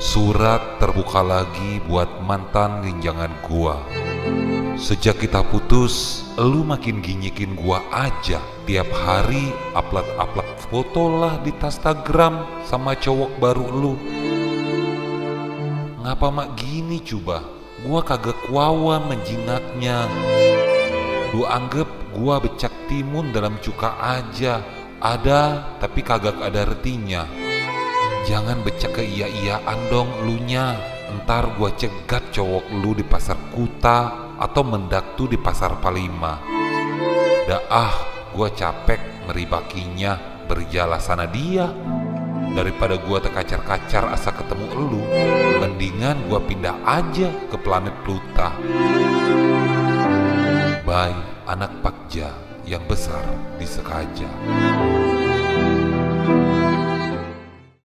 Surat terbuka lagi buat mantan ginjangan gua. Sejak kita putus, lu makin ginyikin gua aja. Tiap hari upload foto lah di Instagram sama cowok baru lu. Ngapa mak gini coba? Gua kagak kuawa menjinaknya. Lu anggap gua becak timun dalam cuka aja. Ada tapi kagak ada artinya. Jangan becak keia-iaan dong lunya. Ntar gua cegat cowok lu di pasar Kuta atau mendaktu di pasar Palima. Gua capek meribakinya berjala sana dia. Daripada gua terkacar-kacar asa ketemu elu, mendingan gua pindah aja ke planet Pluta. Bye, anak Pakja yang besar di Sekaja.